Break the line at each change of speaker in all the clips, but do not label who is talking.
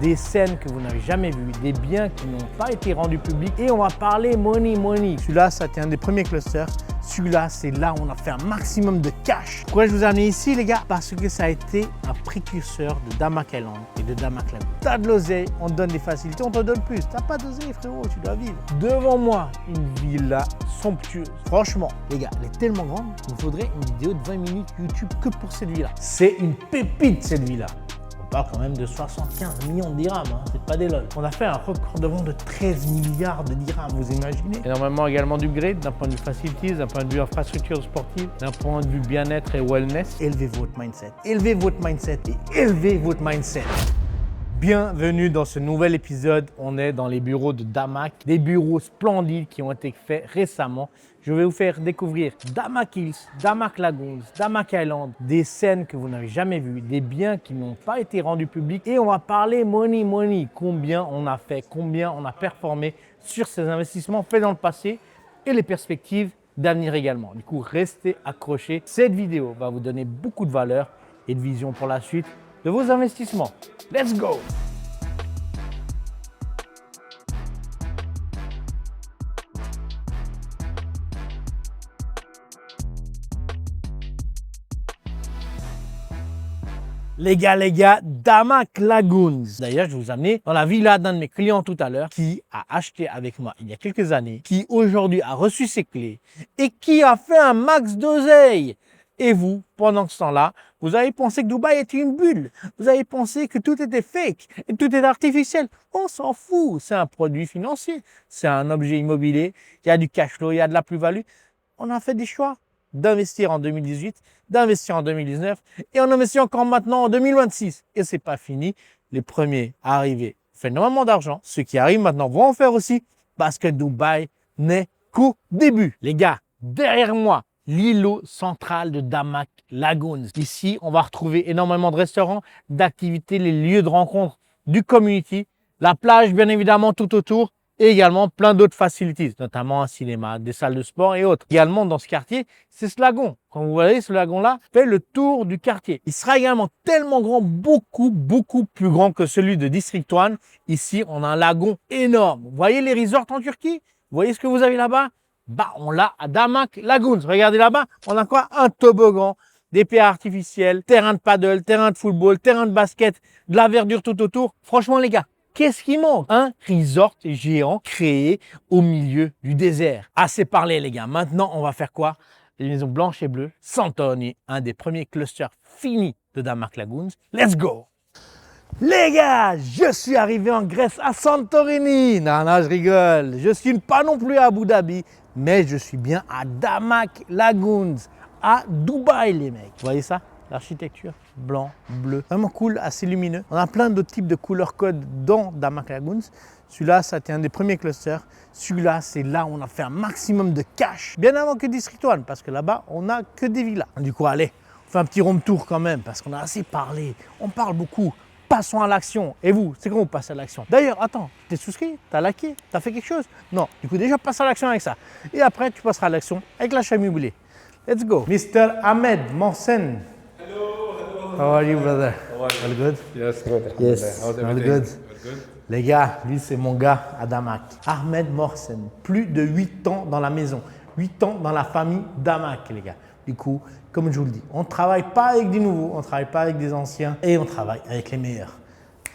des scènes que vous n'avez jamais vues, des biens qui n'ont pas été rendus publics et on va parler money. Celui-là, c'était un des premiers clusters. Celui-là, c'est là où on a fait un maximum de cash. Pourquoi je vous ai amené ici, les gars? Parce que ça a été un précurseur de Damac Island et de Damac Lagoon. T'as de l'oseille, on te donne des facilités, on te donne plus. T'as pas d'oseille, frérot, tu dois vivre. Devant moi, une villa somptueuse. Franchement, les gars, elle est tellement grande qu'il me faudrait une vidéo de 20 minutes YouTube que pour cette villa. C'est une pépite, cette villa. On parle quand même de 75 millions de dirhams, hein. C'est pas des lol. On a fait un record de vente de 13 milliards de dirhams, vous imaginez? Énormément également d'upgrade d'un point de vue facilities, d'un point de vue infrastructure sportive, d'un point de vue bien-être et wellness. Élevez votre mindset, élevez votre mindset et élevez votre mindset. Bienvenue dans ce nouvel épisode. On est dans les bureaux de Damac, des bureaux splendides qui ont été faits récemment. Je vais vous faire découvrir Damac Hills, Damac Lagoons, Damac Island, des scènes que vous n'avez jamais vues, des biens qui n'ont pas été rendus publics et on va parler money. Combien on a fait, combien on a performé sur ces investissements faits dans le passé et les perspectives d'avenir également. Du coup, restez accrochés. Cette vidéo va vous donner beaucoup de valeur et de vision pour la suite de vos investissements. Let's go! Les gars, Damac Lagoons. D'ailleurs, je vous ai amené dans la villa d'un de mes clients tout à l'heure qui a acheté avec moi il y a quelques années, qui aujourd'hui a reçu ses clés et qui a fait un max d'oseille. Et vous, pendant ce temps-là, vous avez pensé que Dubaï était une bulle. Vous avez pensé que tout était fake et tout est artificiel. On s'en fout. C'est un produit financier. C'est un objet immobilier. Il y a du cash flow, il y a de la plus-value. On a fait des choix d'investir en 2018, d'investir en 2019 et on investit encore maintenant en 2026. Et c'est pas fini. Les premiers à arriver font énormément d'argent. Ceux qui arrivent maintenant vont en faire aussi parce que Dubaï n'est qu'au début. Les gars, derrière moi, l'îlot central de Damac Lagoons. Ici, on va retrouver énormément de restaurants, d'activités, les lieux de rencontre du community, la plage bien évidemment tout autour et également plein d'autres facilities, notamment un cinéma, des salles de sport et autres. Également dans ce quartier, c'est ce lagon. Quand vous voyez ce lagon-là, fait le tour du quartier. Il sera également tellement grand, beaucoup plus grand que celui de District 1. Ici, on a un lagon énorme. Vous voyez les resorts en Turquie? Vous voyez ce que vous avez là-bas? Bah, on l'a à Damac Lagoons. Regardez là-bas, on a quoi? Un toboggan, des pierres artificielles, terrain de paddle, terrain de football, terrain de basket, de la verdure tout autour. Franchement, les gars, qu'est-ce qui manque? Un resort géant créé au milieu du désert. Assez parlé, les gars. Maintenant, on va faire quoi? Les maisons blanches et bleues, Santorini, un des premiers clusters finis de Damac Lagoons. Let's go! Les gars, je suis arrivé en Grèce à Santorini. Non, je rigole. Je suis pas non plus à Abu Dhabi, mais je suis bien à Damac Lagoons, à Dubaï, les mecs. Vous voyez ça? L'architecture, blanc, bleu, vraiment cool, assez lumineux. On a plein d'autres types de couleurs code dans Damac Lagoons. Celui-là, c'était un des premiers clusters. Celui-là, c'est là où on a fait un maximum de cash, bien avant que District 1, parce que là-bas, on n'a que des villas. Du coup, allez, on fait un petit room tour quand même, parce qu'on a assez parlé. On parle beaucoup. Passons à l'action. Et vous, c'est quand vous passez à l'action? D'ailleurs, attends, t'es souscrit? T'as liké? T'as fait quelque chose? Non. Du coup, déjà, passe à l'action avec ça. Et après, tu passeras à l'action avec l'achat immobilier. Let's go. Mr. Ahmed Mohsen.
Hello.
How are you, brother?
How are you?
All good?
Yes, good.
Yes,
How's
all
everything?
good.
All good?
Les gars, lui, c'est mon gars à Damac. Ahmed Mohsen. Plus de 8 ans dans la maison. 8 ans dans la famille Damac, les gars. Du coup, comme je vous le dis, on ne travaille pas avec des nouveaux, on ne travaille pas avec des anciens et on travaille avec les meilleurs.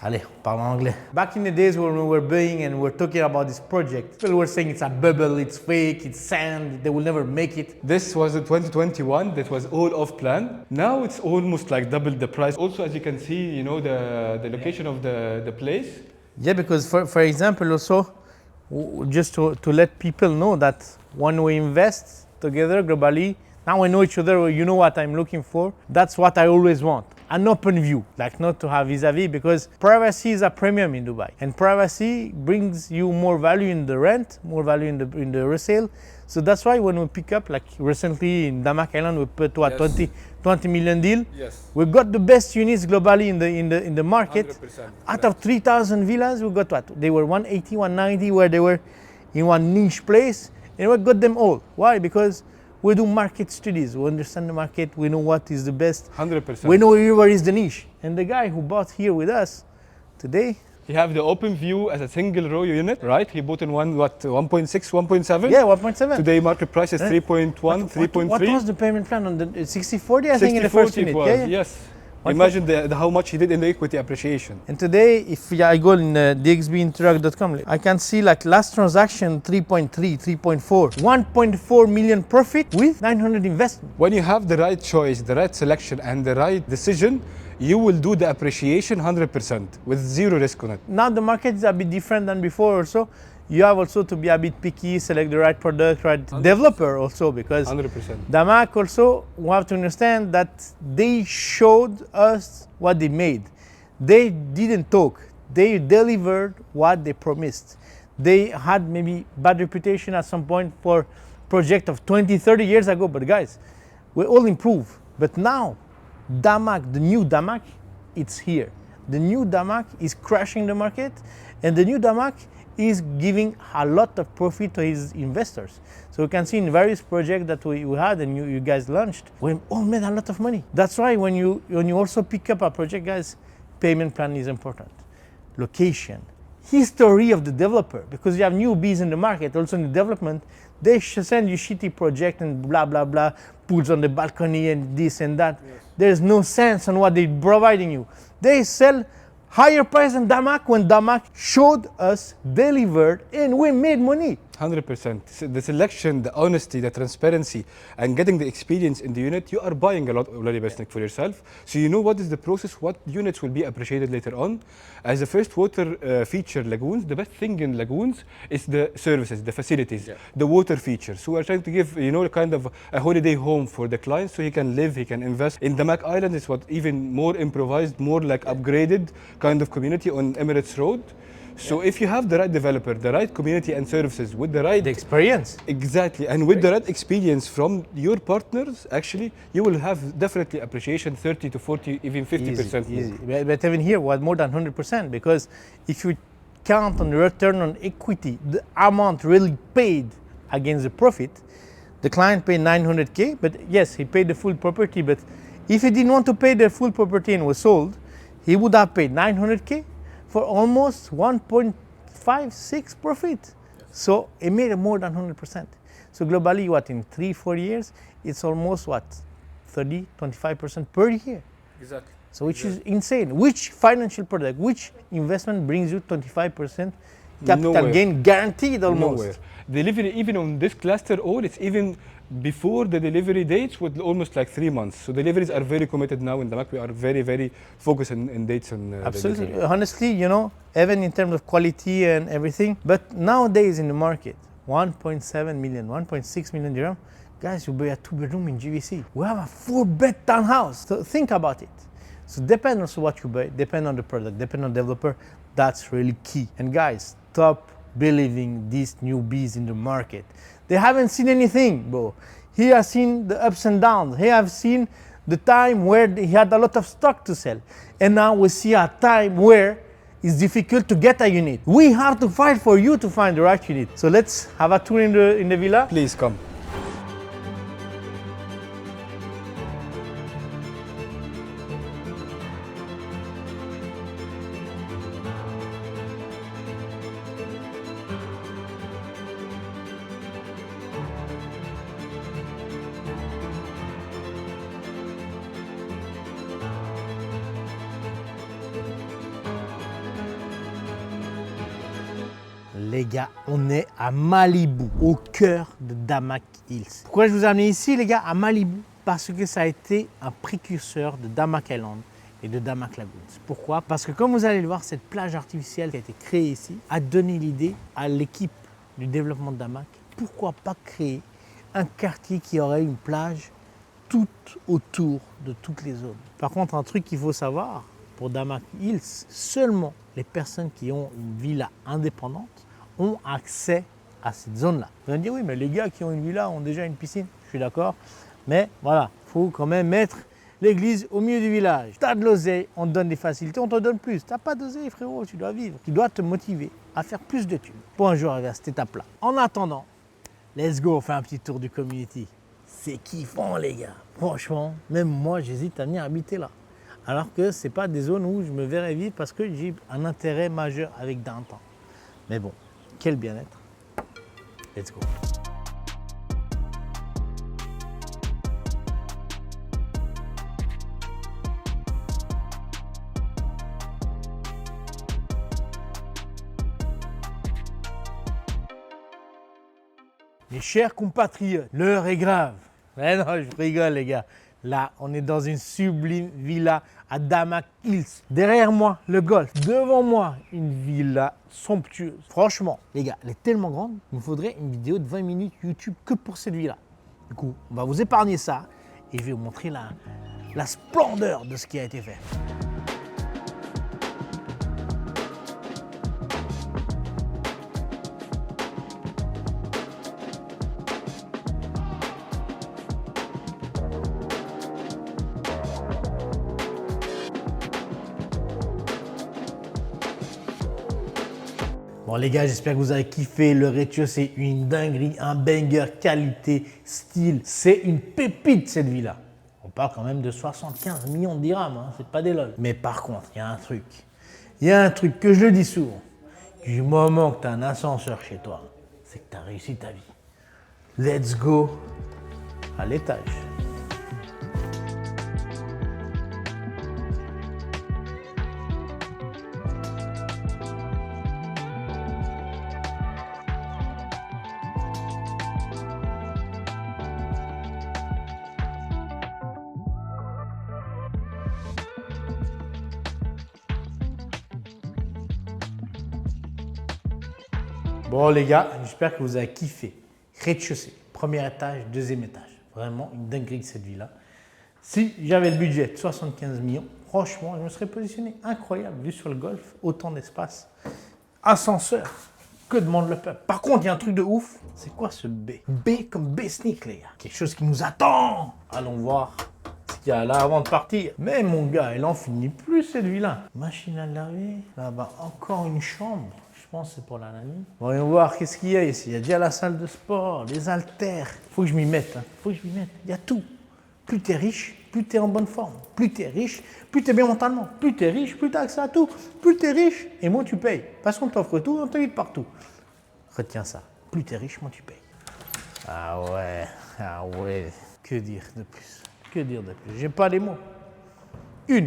Allez, on parle en anglais. Back in the days when we were buying and we were talking about this project, people were saying it's a bubble, it's fake, it's sand, they will never make it.
This was in 2021. That was all off plan. Now it's almost like double the price. Also, as you can see, you know the location of the place.
Yeah, because for example, also, just to let people know that when we invest together globally, now we know each other, you know what I'm looking for. That's what I always want. An open view, like not to have vis-a-vis, because privacy is a premium in Dubai. And privacy brings you more value in the rent, more value in the resale. So that's why when we pick up, like recently in Damac Island, we put what,
Yes.
20 million deal.
Yes.
We got the best units globally in the market.
100%.
Out of 3,000 villas, we got what? They were 180, 190, where they were in one niche place, and we got them all. Why? Because we do market studies. We understand the market. We know what is the best.
100%.
We know where is the niche. And the guy who bought here with us today,
He have the open view as a single row unit, right? He bought in one, what, 1.6, 1.7?
Yeah, 1.7.
Today market price is 3.1, 3.3.
What was the payment plan on the 60/40? I think in the first
60/40
unit.
it was,
Yeah, yeah.
yes.
What
Imagine how much he did in the equity appreciation.
And today, if I go in dxbinteract.com, I can see like last transaction 3.3, 3.4, 1.4 million profit with 900 investment.
When you have the right choice, the right selection, and the right decision, you will do the appreciation 100% with zero risk on it.
Now the market is a bit different than before also. You have also to be a bit picky, select the right product, right
100%.
developer also, because
100%.
Damac also, we have to understand that they showed us what they made. They didn't talk, they delivered what they promised. They had maybe bad reputation at some point for project of 20, 30 years ago, but guys, we all improve. But now, Damac, the new Damac, it's here. The new Damac is crashing the market, and the new Damac is giving a lot of profit to his investors. So you can see in various projects that we had and you guys launched, we all made a lot of money. That's why when you also pick up a project, guys, payment plan is important. Location, history of the developer, because you have newbies in the market, also in the development, they send you shitty project and blah, blah, blah, pools on the balcony and this and that. Yes. There's no sense on what they're providing you. They sell higher price than Damac when Damac showed us, delivered, and we made money.
100%. The selection, the honesty, the transparency, and getting the experience in the unit, you are buying a lot already, Besnik, for yourself. So you know what is the process, what units will be appreciated later on. As a first water feature lagoons, the best thing in lagoons is the services, the facilities, the water features. So we're trying to give, kind of a holiday home for the client so he can live, he can invest. In Damac Island, it's what even more improvised, more like upgraded kind of community on Emirates Road. So if you have the right developer, the right community and services with the right
experience,
exactly, and with the right experience from your partners, actually, you will have definitely appreciation 30 to 40, even 50%.
Easy. But even here, was more than 100%, because if you count on the return on equity, the amount really paid against the profit, the client paid 900K, but yes, he paid the full property, but if he didn't want to pay the full property and was sold, he would have paid 900K for almost 1.56 profit. Yes. So it made more than 100%. So globally, what, in 3-4 years, it's almost what, 30-25% per year.
Exactly.
So which is insane. Which financial product, which investment brings you 25% capital gain guaranteed almost?
Nowhere. Delivery, even on this cluster all, it's even before the delivery dates with almost like 3 months. So deliveries are very committed now in Damac. We are very, very focused in dates on
absolutely.
Delivery.
Honestly, even in terms of quality and everything. But nowadays in the market, 1.7 million, 1.6 million dirham, guys, you buy a 2-bedroom in GVC. We have a 4-bed townhouse. So think about it. So depend also what you buy, depend on the product, depend on the developer. That's really key. And guys, stop believing these newbies in the market. They haven't seen anything, bro. He has seen the ups and downs. He has seen the time where he had a lot of stock to sell. And now we see a time where it's difficult to get a unit. We have to fight for you to find the right unit. So let's have a tour in the villa.
Please come.
Les gars, on est à Malibu, au cœur de Damac Hills. Pourquoi je vous ai amené ici, les gars, à Malibu? Parce que ça a été un précurseur de Damac Island et de Damac Lagoons. Pourquoi? Parce que comme vous allez le voir, cette plage artificielle qui a été créée ici a donné l'idée à l'équipe du développement de Damac. Pourquoi pas créer un quartier qui aurait une plage tout autour de toutes les zones? Par contre, un truc qu'il faut savoir, pour Damac Hills, seulement les personnes qui ont une villa indépendante ont accès à cette zone-là. Vous allez dire, oui, mais les gars qui ont une villa ont déjà une piscine. Je suis d'accord. Mais voilà, il faut quand même mettre l'église au milieu du village. Tu as de l'oseille, on te donne des facilités, on te donne plus. Tu n'as pas d'oseille, frérot, tu dois vivre. Tu dois te motiver à faire plus de thunes pour un jour arriver à cette étape-là. En attendant, let's go, on fait un petit tour du community. C'est kiffant, les gars. Franchement, même moi, j'hésite à venir habiter là. Alors que ce n'est pas des zones où je me verrais vivre parce que j'ai un intérêt majeur avec Downtown. Mais bon, quel bien-être. Let's go. Mes chers compatriotes, l'heure est grave. Mais non, je rigole les gars. Là, on est dans une sublime villa à Damac Hills. Derrière moi, le golf. Devant moi, une villa somptueuse. Franchement, les gars, elle est tellement grande, il me faudrait une vidéo de 20 minutes YouTube que pour cette villa. Du coup, on va vous épargner ça et je vais vous montrer la splendeur de ce qui a été fait. Bon les gars, j'espère que vous avez kiffé. Le rez-de-chaussée, c'est une dinguerie, un banger, qualité, style. C'est une pépite cette villa. On parle quand même de 75 millions de dirhams, hein, c'est pas des lol. Mais par contre, il y a un truc. Il y a un truc que je le dis souvent. Du moment que tu as un ascenseur chez toi, c'est que tu as réussi ta vie. Let's go à l'étage. Bon les gars, j'espère que vous avez kiffé. Rez-de-chaussée, premier étage, deuxième étage. Vraiment une dinguerie cette villa. Si j'avais le budget de 75 millions, franchement, je me serais positionné incroyable. Vue sur le golf, autant d'espace. Ascenseur, que demande le peuple. Par contre, il y a un truc de ouf. C'est quoi ce B? B comme B-Sneak les gars. Quelque chose qui nous attend. Allons voir ce qu'il y a là avant de partir. Mais mon gars, elle en finit plus cette villa. Machine à laver, là-bas encore une chambre. Je pense que c'est pour la nanny. Voyons voir qu'est-ce qu'il y a ici. Il y a déjà la salle de sport, les haltères. Il faut que je m'y mette. Faut que je m'y mette. Il y a tout. Plus tu es riche, plus tu es en bonne forme. Plus tu es riche, plus tu es bien mentalement. Plus tu es riche, plus tu as accès à tout. Plus tu es riche, et moins tu payes. Parce qu'on t'offre tout, on t'invite partout. Retiens ça. Plus tu es riche, moins tu payes. Ah ouais. Que dire de plus? Que dire de plus? J'ai pas les mots. 1,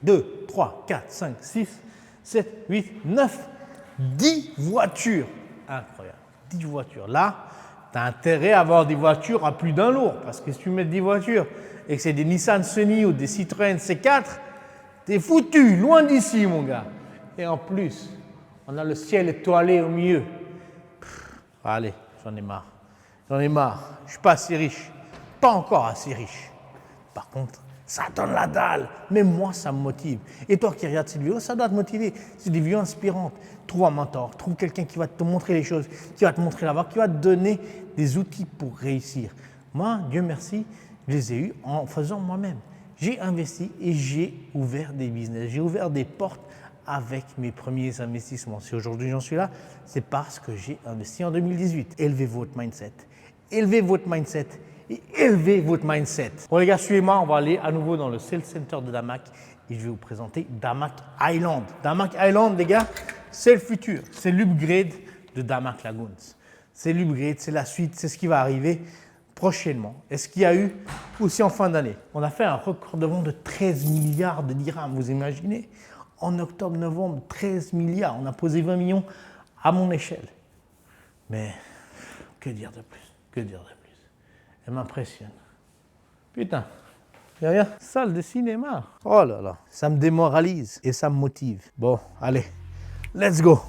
2, 3, 4, 5, 6, 7, 8, 9. 10 voitures. Incroyable. 10 voitures. Là, tu as intérêt à avoir des voitures à plus d'un lourd. Parce que si tu mets 10 voitures et que c'est des Nissan Sunny ou des Citroën C4, t'es foutu, loin d'ici, mon gars. Et en plus, on a le ciel étoilé au milieu. Allez, j'en ai marre. J'en ai marre. Je ne suis pas assez riche. Pas encore assez riche. Par contre, ça donne la dalle. Mais moi, ça me motive. Et toi qui regardes cette vidéo, ça doit te motiver. C'est des vidéos inspirantes. Trouve un mentor, trouve quelqu'un qui va te montrer les choses, qui va te montrer la voie, qui va te donner des outils pour réussir. Moi, Dieu merci, je les ai eus en faisant moi-même. J'ai investi et j'ai ouvert des business. J'ai ouvert des portes avec mes premiers investissements. Si aujourd'hui j'en suis là, c'est parce que j'ai investi en 2018. Élevez votre mindset. Élevez votre mindset. Et élevez votre mindset. Bon les gars, suivez-moi, on va aller à nouveau dans le Sales Center de Damac et je vais vous présenter Damac Island. Damac Island, les gars, c'est le futur, c'est l'upgrade de Damac Lagoons. C'est l'upgrade, c'est la suite, c'est ce qui va arriver prochainement. Et ce qu'il y a eu aussi en fin d'année. On a fait un record de vente de 13 milliards de dirhams, vous imaginez? En octobre-novembre, 13 milliards. On a posé 20 millions à mon échelle. Mais que dire de plus? Que dire de plus? Elle m'impressionne. Putain, derrière, salle de cinéma. Oh là là, ça me démoralise et ça me motive. Bon, allez, let's go.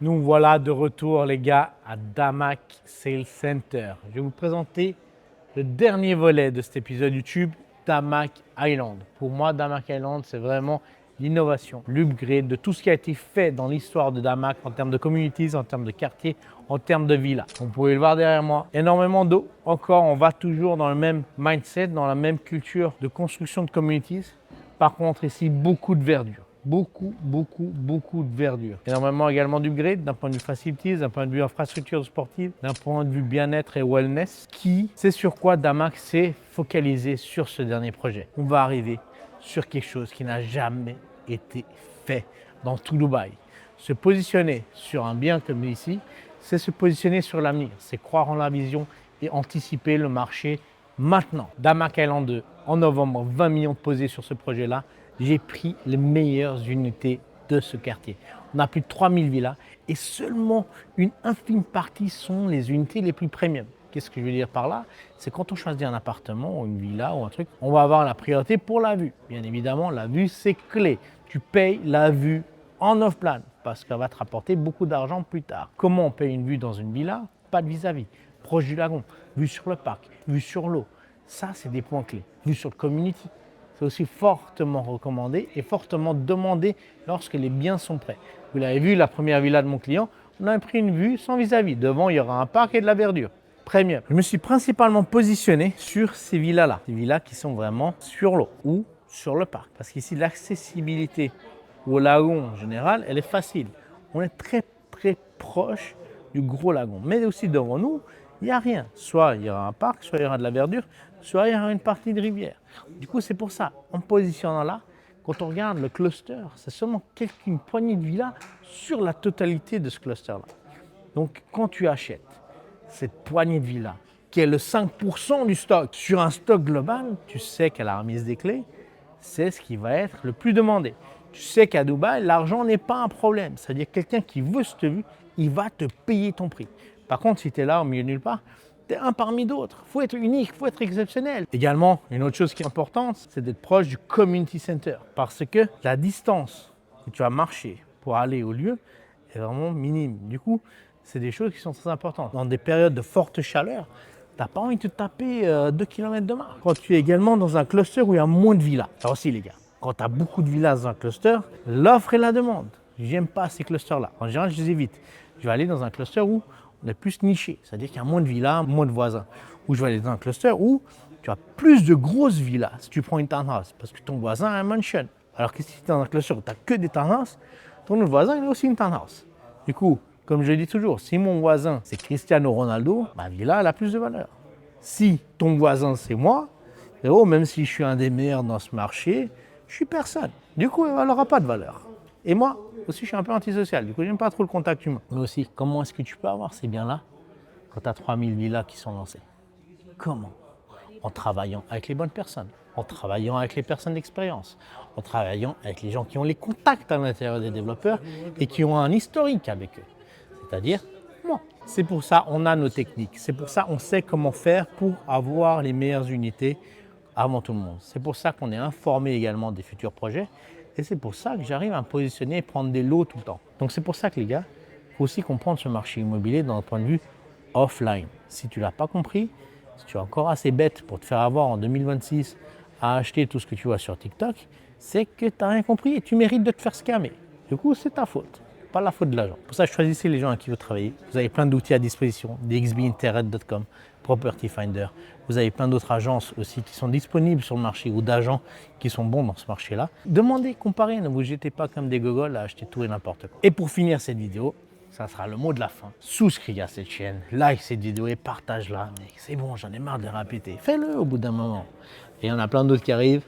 Nous voilà de retour, les gars, à Damac Sales Center. Je vais vous présenter le dernier volet de cet épisode YouTube, Damac Island. Pour moi, Damac Island, c'est vraiment l'innovation, l'upgrade de tout ce qui a été fait dans l'histoire de Damac en termes de communities, en termes de quartiers, en termes de villas. Vous pouvez le voir derrière moi, énormément d'eau. Encore, on va toujours dans le même mindset, dans la même culture de construction de communities. Par contre, ici, beaucoup de verdure. beaucoup de verdure. Énormément également d'upgrade d'un point de vue facilities, d'un point de vue infrastructure sportive, d'un point de vue bien-être et wellness, c'est sur quoi Damac s'est focalisé sur ce dernier projet. On va arriver sur quelque chose qui n'a jamais été fait dans tout Dubaï. Se positionner sur un bien comme ici, c'est se positionner sur l'avenir, c'est croire en la vision et anticiper le marché maintenant. Damac Island 2, en novembre, 20 millions de posés sur ce projet-là. J'ai pris les meilleures unités de ce quartier. On a plus de 3000 villas et seulement une infime partie sont les unités les plus premium. Qu'est-ce que je veux dire par là? C'est quand on choisit un appartement ou une villa ou un truc, on va avoir la priorité pour la vue. Bien évidemment, la vue, c'est clé. Tu payes la vue en off-plan parce qu'elle va te rapporter beaucoup d'argent plus tard. Comment on paye une vue dans une villa? Pas de vis-à-vis, proche du lagon, vue sur le parc, vue sur l'eau. Ça, c'est des points clés. Vue sur le community. C'est aussi fortement recommandé et fortement demandé lorsque les biens sont prêts. Vous l'avez vu, la première villa de mon client, on a pris une vue sans vis-à-vis. Devant, il y aura un parc et de la verdure. Premium. Je me suis principalement positionné sur ces villas-là. Ces villas qui sont vraiment sur l'eau ou sur le parc. Parce qu'ici, l'accessibilité au lagon en général, elle est facile. On est très proche du gros lagon. Mais aussi devant nous, il n'y a rien. Soit il y aura un parc, soit il y aura de la verdure, soit il y aura une partie de rivière. Du coup, c'est pour ça, en positionnant là, quand on regarde le cluster, c'est seulement une poignée de villas sur la totalité de ce cluster-là. Donc, quand tu achètes cette poignée de villas, qui est le 5% du stock, sur un stock global, tu sais qu'à la remise des clés, c'est ce qui va être le plus demandé. Tu sais qu'à Dubaï, l'argent n'est pas un problème. C'est-à-dire quelqu'un qui veut cette vue, il va te payer ton prix. Par contre, si tu es là au milieu de nulle part, tu es un parmi d'autres. Il faut être unique, il faut être exceptionnel. Également, une autre chose qui est importante, c'est d'être proche du community center. Parce que la distance que tu vas marcher pour aller au lieu est vraiment minime. Du coup, c'est des choses qui sont très importantes. Dans des périodes de forte chaleur, tu n'as pas envie de te taper 2 km de marche. Quand tu es également dans un cluster où il y a moins de villas. Ça aussi, les gars. Quand tu as beaucoup de villas dans un cluster, l'offre et la demande. J'aime pas ces clusters-là. En général, je les évite. Je vais aller dans un cluster où on est plus niché, c'est-à-dire qu'il y a moins de villas, moins de voisins. Ou je vais aller dans un cluster où tu as plus de grosses villas si tu prends une townhouse, parce que ton voisin a un mansion. Alors que si tu es dans un cluster où tu n'as que des townhouses, ton autre voisin il a aussi une townhouse. Du coup, comme je dis toujours, si mon voisin c'est Cristiano Ronaldo, ma villa elle a plus de valeur. Si ton voisin c'est moi, même si je suis un des meilleurs dans ce marché, je suis personne. Du coup, elle n'aura pas de valeur. Et moi aussi, je suis un peu antisocial. Du coup, j'aime pas trop le contact humain. Mais aussi, comment est-ce que tu peux avoir ces biens-là quand tu as 3000 villas qui sont lancées? Comment? En travaillant avec les bonnes personnes, en travaillant avec les personnes d'expérience, en travaillant avec les gens qui ont les contacts à l'intérieur des développeurs et qui ont un historique avec eux. C'est-à-dire moi. C'est pour ça qu'on a nos techniques. C'est pour ça qu'on sait comment faire pour avoir les meilleures unités avant tout le monde. C'est pour ça qu'on est informé également des futurs projets. Et c'est pour ça que j'arrive à me positionner et prendre des lots tout le temps. Donc c'est pour ça que les gars, il faut aussi comprendre ce marché immobilier d'un point de vue offline. Si tu ne l'as pas compris, si tu es encore assez bête pour te faire avoir en 2026 à acheter tout ce que tu vois sur TikTok, c'est que tu n'as rien compris et tu mérites de te faire scammer. Du coup, c'est ta faute, pas la faute de l'agent. Pour ça, choisissez les gens avec qui vous travaillez. Vous avez plein d'outils à disposition, dxbinternet.com, Property Finder. Vous avez plein d'autres agences aussi qui sont disponibles sur le marché ou d'agents qui sont bons dans ce marché-là. Demandez, comparez, ne vous jetez pas comme des gogoles à acheter tout et n'importe quoi. Et pour finir cette vidéo, ça sera le mot de la fin. Souscris à cette chaîne, like cette vidéo et partage-la. C'est bon, j'en ai marre de le répéter. Fais-le au bout d'un moment. Et il y en a plein d'autres qui arrivent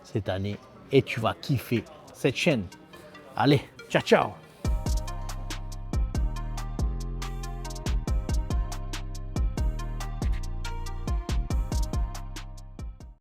cette année et tu vas kiffer cette chaîne. Allez, ciao, ciao!